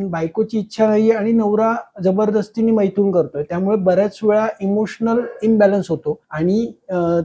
पण बायकोची इच्छा नाहीये आणि नवरा जबरदस्तीने मैथून करतोय, त्यामुळे बऱ्याच वेळा इमोशनल इम्बॅलन्स होतो आणि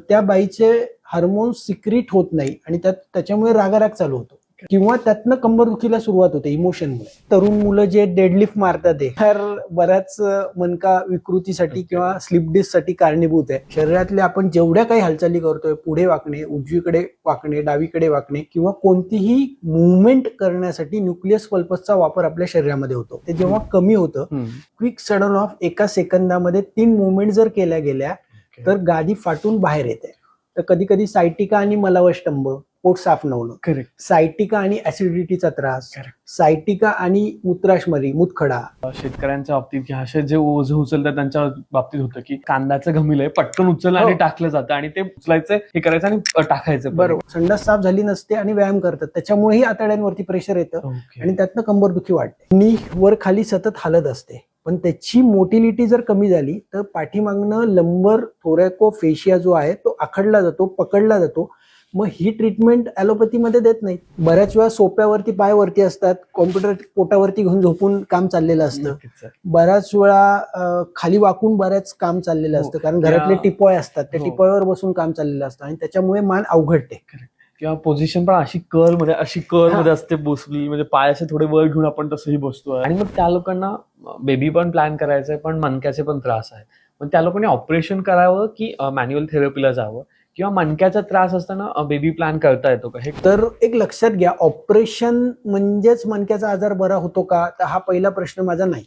त्या बाईचे हार्मोन्स सिक्रीट होत नाही आणि त्याच्यामुळे रागाराग चालू होतो किंवा त्यातनं कंबरदुखीला सुरुवात होते इमोशनमुळे. तरुण मुलं जे डेडलिफ्ट मारतात ते तर बऱ्याच मणका विकृतीसाठी किंवा स्लिप डिस्कसाठी कारणीभूत आहे. शरीरातल्या आपण जेवढ्या काही हालचाली करतोय, पुढे वाकणे, उजवीकडे वाकणे, डावीकडे वाकणे किंवा कोणतीही मुवमेंट करण्यासाठी न्यूक्लियस पल्पसचा वापर आपल्या शरीरामध्ये होतो. ते जेव्हा कमी होतं, क्विक सडन ऑफ एका सेकंदामध्ये 3 मुवमेंट जर केल्या गेल्या तर गादी फाटून बाहेर येते. तर कधी कधी सायटिका आणि मलावष्टंभ, पोट साफ न होणं, सायटिका आणि ऍसिडिटीचा त्रास, सायटिका आणि मूत्राशमरी, मूतखडा. शेतकऱ्यांच्या बाबतीत की असे जे ओझं उचलतात त्यांच्या बाबतीत होतं की कांद्याचं घमिलंय पटकन उचललं आणि टाकलं जातं आणि ते उचलायचं, हे करायचं आणि टाकायचं. बरोबर. संडास साफ झाली नसते आणि व्यायाम करतात, त्याच्यामुळेही आतड्यांवरती प्रेशर येतं आणि त्यातनं कंबरदुखी वाढते. नी वर खाली सतत हालत असते, पण त्याची मोटिलिटी जर कमी झाली तर पाठीमागनं लंबर थोरॅकोफेशिया जो आहे तो आखडला जातो, पकडला जातो. मग ही ट्रीटमेंट ॲलोपॅथीमध्ये देत नाही. बऱ्याच वेळा सोप्यावरती पाय वरती असतात, कॉम्प्युटर पोटावरती घेऊन झोपून काम चाललेलं असतं. बऱ्याच वेळा खाली वाकून बऱ्याच काम चाललेलं असतं, कारण घरातले टिपॉय असतात, त्या टिपॉयवर बसून काम चाललेलं असतं आणि त्याच्यामुळे मान अवघडते. किंवा पोझिशन पण अशी कर्ल मध्ये असते बसली, म्हणजे पाय असे थोडे वर घेऊन आपण तसंही बसतोय. आणि मग त्या लोकांना बेबी पण प्लॅन करायचंय पण मणक्याचे पण त्रास आहे, मग त्या लोकांनी ऑपरेशन करावं की मॅन्युअल थेरपीला जावं किंवा मणक्याचा त्रास असताना बेबी प्लॅन करता येतो का? हे तर एक लक्षात घ्या, ऑपरेशन म्हणजेच मणक्याचा आजार बरा होतो का, तर हा पहिला प्रश्न माझा नाही.